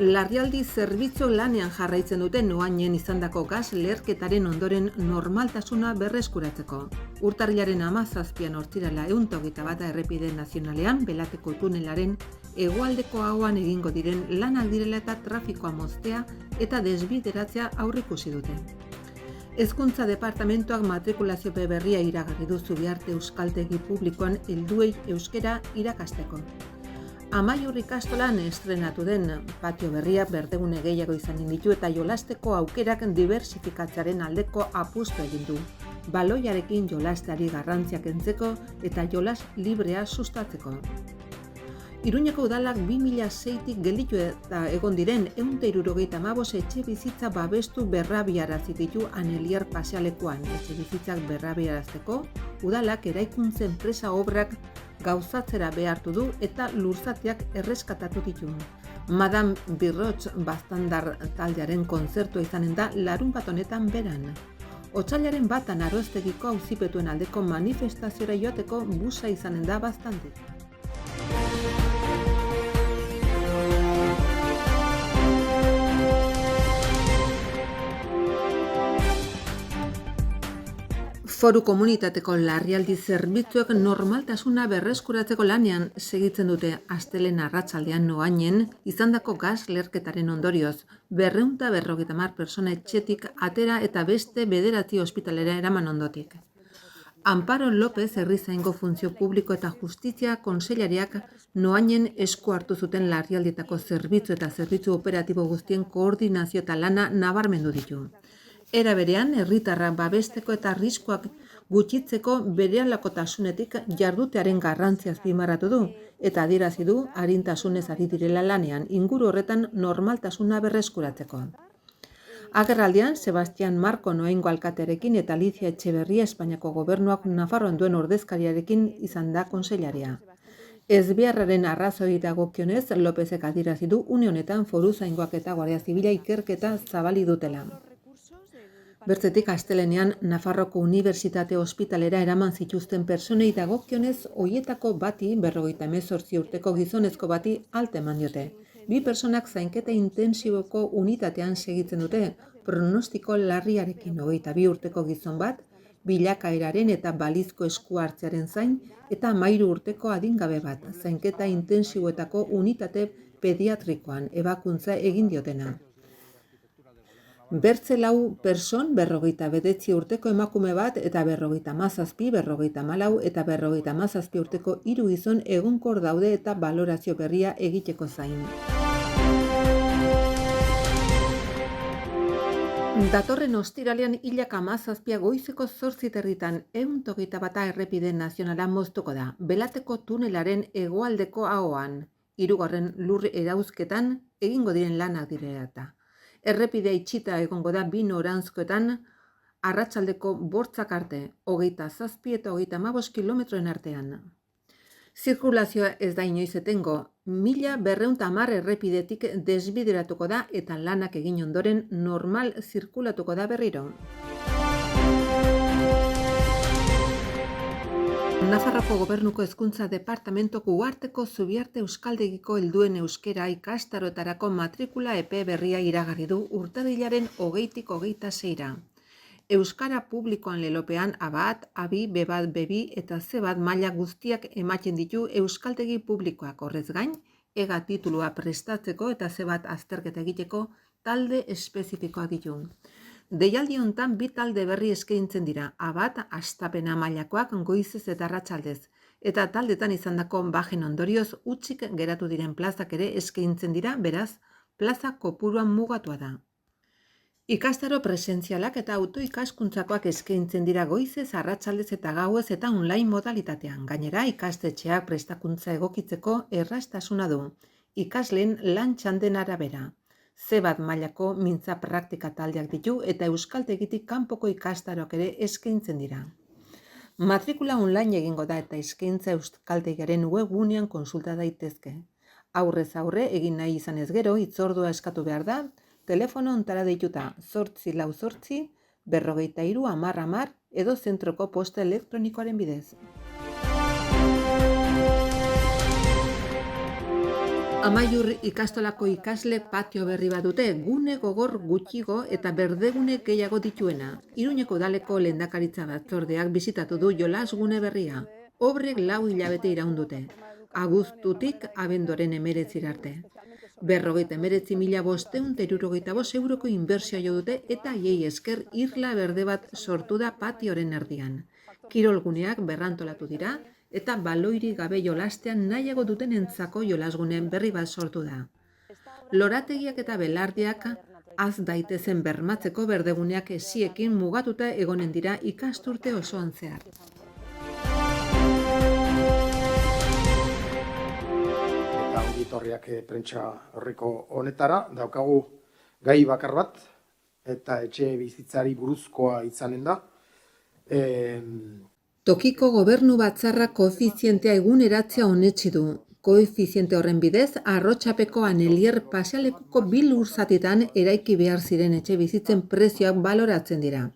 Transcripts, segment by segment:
Larrialdi zerbitzu lanean jarraitzen duten noainen izandako gas leherketaren ondoren normaltasuna berreskuratzeko. Urtarrilaren 17an ostirala 121 errepide nazionalean Belateko tunelaren hegoaldeko ahoan egingo diren lanak direla eta trafikoa moztea eta desbideratzea aurreikusi dute. Hezkuntza departamentuak matrikulazio berria iragarri du Zubiarte euskaltegi publikoan helduei euskera irakasteko. Amaiur ikastolan estrenatu den patio berriak berdegune gehiago izan ditu eta jolasteko aukerak diversifikatzearen aldeko apustu egin du. Baloiarekin jolasteari garrantzia kentzeko eta jolas librea sustatzeko. Iruñeko udalak 2006tik gelditu eta egon diren 175 etxe bizitza babestu berrabiarazi ditu Anelier pasealekuan. Etxe bizitzak berrabiarazteko udalak eraikuntza enpresa obrak gauzatzera behartu du eta lurzateak erreskatatu ditu. Madame Birroch Bastandar taldearen kontzertua izanen da larunbat honetan beran. Otsailaren 1an Aroztegiko auzipetuen aldeko manifestaziora joateko busa izanen da Bastandik. Foru komunitateko larrialdi zerbitzuek normaltasuna berreskuratzeko lanean segitzen dute astelehen arratsaldean noainen izandako gas leherketaren ondorioz 250 pertsona etxetik atera eta beste 9 ospitalera eraman ondotik. Amparo López herrizaingo funtzio publiko eta justizia kontseilariak noainen esku hartu zuten larrialdietako zerbitzu eta zerbitzu operatibo guztien koordinazio eta lana nabarmendu ditu. Era berean, herritarrak babesteko eta arriskuak gutxitzeko berehalakotasunetik jardutearen garrantzia azpimarratu du eta adierazi du arintasunez ari direla lanean inguru horretan normaltasuna berreskuratzeko. Agerraldian, Sebastian Marko Noaingo alkatearekin eta Alicia Etxeberria Espainiako gobernuak Nafarroan duen ordezkariarekin izan da kontseilaria. Ezbeharraren arrazoi dagokionez, Lópezek adierazi du une honetan foruzaingoak eta Guardia Zibila ikerketa zabali dutela. Bertzetik astelehenean Nafarroko Unibertsitate Ospitalera eraman zituzten pertsonei dagokionez hoietako bati 58 urteko gizonezko bati alta eman diote. 2 pertsonak zainketa intentsiboko unitatean segitzen dute pronostiko larriarekin 22 urteko gizon bat, bilakaeraren eta balizko esku hartzearen zain eta 13 urteko adingabe bat, zainketa intentsiboetako unitate pediatrikoan ebakuntza egin diotena. Bertze 4 pertson 59 urteko emakume bat eta 57, 54 eta 57 urteko 3 gizon egonkor daude eta balorazio berria egiteko zain. Datorren ostiralean 17 goizeko 8:00 121 errepide nazionala moztuko da, Belateko tunelaren hegoaldeko ahoan, 3. lur erauzketan egingo diren lanak direla eta. Errepidea itxita egongo da 2 noranzkoetan arratsaldeko 8 arte, 27 eta 35 kilometroen artean. Zirkulazioa ez da inoiz etengo, 1210 errepidetik desbideratuko da eta lanak egin ondoren normal zirkulatuko da berriro. Nafarroko Gobernuko Hezkuntza Departamentuko Uharteko Zubiarte euskaldegiko helduen euskera ikastaroetarako matrikula epe berria iragarri du urtarrilaren 20tik 26ra. Euskara publikoan lelopean A1, A2, B1, B2 eta C1 maila guztiak ematen ditu euskaldegi publikoak. Horrez gain, ega titulua prestatzeko eta C1 azterketa egiteko talde espezifikoak ditu. Deialdi hontan 2 talde berri eskaintzen dira, A1 hastapena mailakoak goizez eta arratsaldez, eta taldetan izandako bajen ondorioz hutsik geratu diren plazak ere eskaintzen dira, beraz, plaza kopuruan mugatua da. Ikastaro presentzialak eta autoikaskuntzakoak eskaintzen dira goizez, arratsaldez eta gauez eta online modalitatean. Gainera, ikastetxeak prestakuntza egokitzeko erraztasuna du, ikasleen lan txanden arabera. C1 mailako mintza praktika taldeak ditu eta euskaltegitik kanpoko ikastaroak ere eskaintzen dira. Matrikula online egingo da eta eskaintza euskaltegiaren webgunean konsulta daitezke. Aurrez aurre egin nahi izanez gero hitzordua eskatu behar da, telefono ontara deituta 848 43 10 10 edo zentroko posta elektronikoaren bidez. Amaiur ikastolako ikasle patio berri bat dute, gune gogor gutxigo eta berdegune gehiago dituena. Iruñeko udaleko lehendakaritza batzordeak bisitatu du jolasgune berria. Obrek 4 hilabete iraun dute. Abuztutik abenduaren 19 arte. 59.575 euroko inbertsioa jo dute eta haiei esker irla berde bat sortu da patioren erdian. Kirolguneak berrantolatu dira eta baloiri gabe jolastean nahiago duten entzako jolasgune berri bat sortu da. Lorategiak eta belardiak az daitezen bermatzeko berdeguneak esiekin mugatuta egonen dira ikasturte osoan zehar. Eta ongitorriak prentsa horreko honetara, daukagu gai bakar bat, eta etxe bizitzari buruzkoa izanen da. Tokiko gobernu batzarra koefizientea eguneratzea onetsi du. Koefiziente horren bidez, Arrotxapeko Anelier pasealekuko 2 lurzatitan eraiki behar ziren etxe bizitzen prezioak baloratzen dira.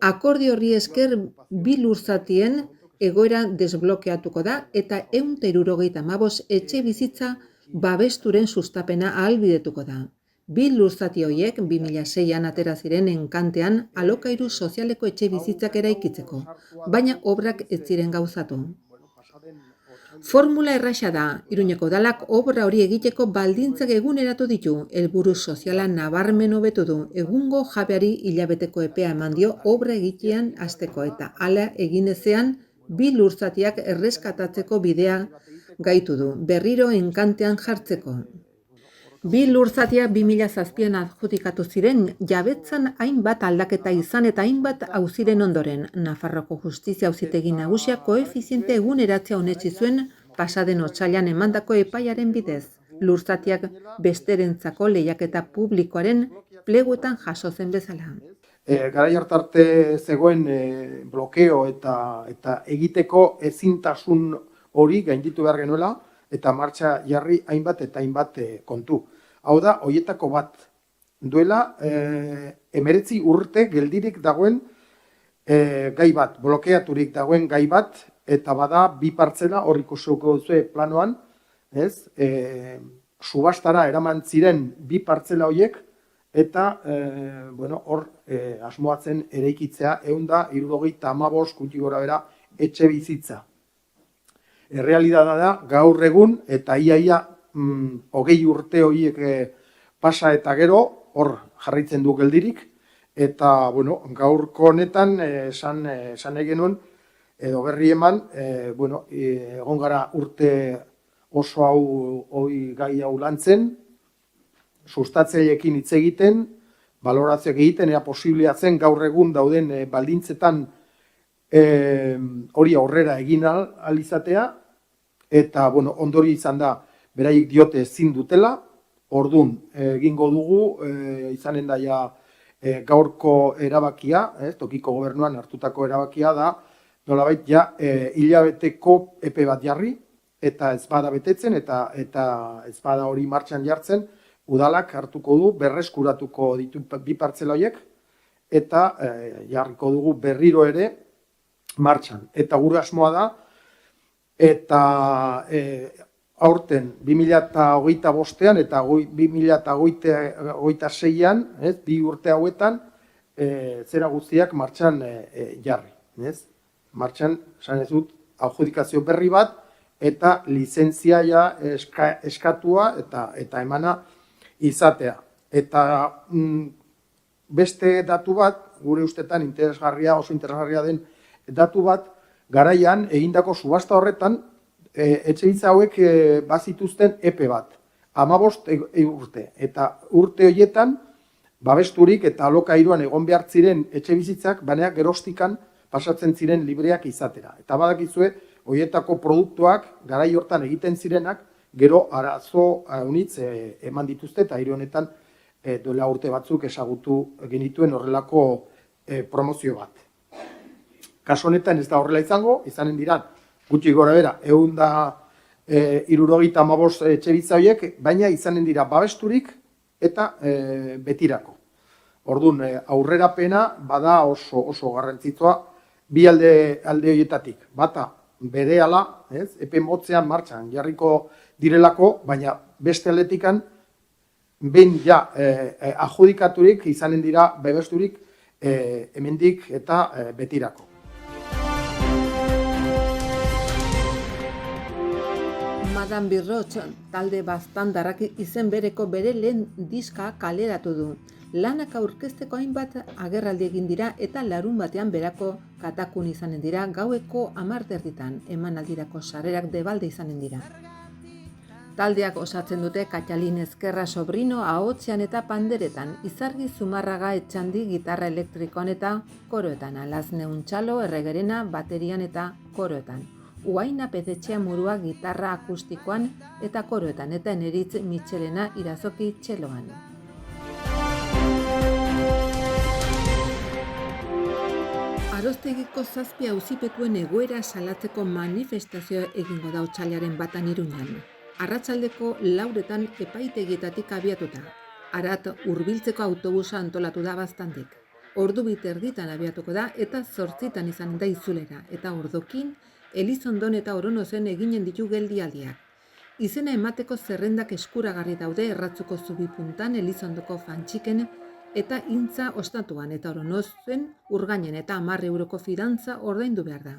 Akordio horri esker 2 lurzatien egoera desblokeatuko da eta 175 etxe bizitza babesturen sustapena ahalbidetuko da. 2 lurzati horiek 2006an atera ziren enkantean alokairu sozialeko etxe bizitzak eraikitzeko, baina obrak ez ziren gauzatu. Formula erraxa da, Iruñeko udalak obra hori egiteko baldintzak eguneratu ditu, helburu soziala nabarmen hobetu du, egungo jabeari hilabeteko epea eman dio obra egitean hasteko eta hala egin ezean 2 lurzatiak erreskatatzeko bidea gaitu du, berriro enkantean jartzeko. 2 lurzatiak 2007an adjudikatu ziren, jabetzan hainbat aldaketa izan eta hainbat auziren ondoren. Nafarroko Justizia Auzitegi Nagusiak koefiziente eguneratzea onetsi zuen pasaden otsailean emandako epaiaren bidez. Lurzatiak besterentzako lehiaketa publikoaren pleguetan jaso zen bezala. Garai hartarte zegoen blokeo eta egiteko ezintasun hori gainditu behar genuela, eta martxa jarri hainbat eta hainbat kontu. Hau da, hoietako bat duela 19 urte geldirik dagoen gai bat, blokeaturik dagoen gai bat, eta bada 2 partzela hor ikusiko duzue planoan, subastara eraman ziren 2 partzela horiek, eta hor asmoatzen eraikitzea 175 gutxi gorabehera etxe bizitza. Errealitatea da, gaur egun, eta ia 20 urte horiek pasa eta gero, hor jarraitzen du geldirik, eta gaurko honetan esan nahi genuen, edo berri eman, egon gara urte oso hau gai hau lantzen, sustatzaileekin hitz egiten, balorazioak egiten, ea posiblea zen gaur egun dauden baldintzetan hori aurrera egin ahal izatea, eta ondori izan da, beraiek diote ezin dutela, ordun egingo dugu, izanen da gaurko erabakia, tokiko gobernuan hartutako erabakia da, nolabait hilabeteko epe bat jarri, eta ez bada betetzen, eta ez bada hori martxan jartzen, udalak hartuko du, berreskuratuko ditu 2 partzela horiek, eta jarriko dugu berriro ere martxan. Eta gure asmoa da, eta aurten 2025an eta 2026an, 2 urte hauetan, zera guztiak martxan jarri. Martxan, esan ez dut, adjudikazio berri bat, eta lizentzia eskatua eta emana izatea. Eta beste datu bat, gure ustetan oso interesgarria den datu bat, garaian egindako subasta horretan, etxebizitza hauek bazituzten epe bat, 15 urte. Eta urte horietan, babesturik eta alokairuan egon behar ziren etxebizitzak, baina gerostikan pasatzen ziren libreak izatera. Eta badakizue, horietako produktuak, garai hortan egiten zirenak, gero arazo haunitz eman dituzte, eta hiri honetan duela urte batzuk ezagutu genituen horrelako promozio bat. Kasu honetan ez da horrela izango, izanen diran, gutxi gora bera, 175 etxebizitza horiek, baina izanen dira babesturik eta betirako. Orduan, aurrerapena bada oso garrantzitsua bi alde horietatik. Bata, berehala, epe motzean martxan jarriko direlako, baina beste aldetikan behin ja adjudikaturik izanen dira bebesturik hemendik eta betirako. Madame Birroch talde baztandarrak izen bereko bere lehen diska kaleratu du. Lanak aurkezteko hainbat agerraldi egin dira eta larun batean berako katakun izanen dira gaueko 10:00 emanaldirako sarrerak debalde izanen dira. Taldeak osatzen dute Katalin Ezkerra sobrino ahotsean eta panderetan, Izargi Zumarraga Etxandi gitarra elektrikoan eta koroetan, Alazne Untxalo erregerena baterian eta koroetan, Uaina Pedetxea Murua gitarra akustikoan eta koroetan, eta Eneritz Mitxelena Irazoki txeloan. Aroztegiko 7 auzipetuen egoera salatzeko manifestazioa egingo da otsailaren 1 Iruñan. Arratsaldeko 4 epaitegietatik abiatuta. Arat hurbiltzeko autobusa antolatu da Baztandik. Ordu 2:30 abiatuko da eta 8 izan da itzulera, eta ordokin Elizondon eta Oronozen eginen ditu geldialdiak. Izena emateko zerrendak eskuragarri daude Erratzuko Zubipuntan, Elizondoko Fantxiken eta Intza ostatuan, eta Oronozen Urgainen eta 10 euroko fidantza ordaindu behar da.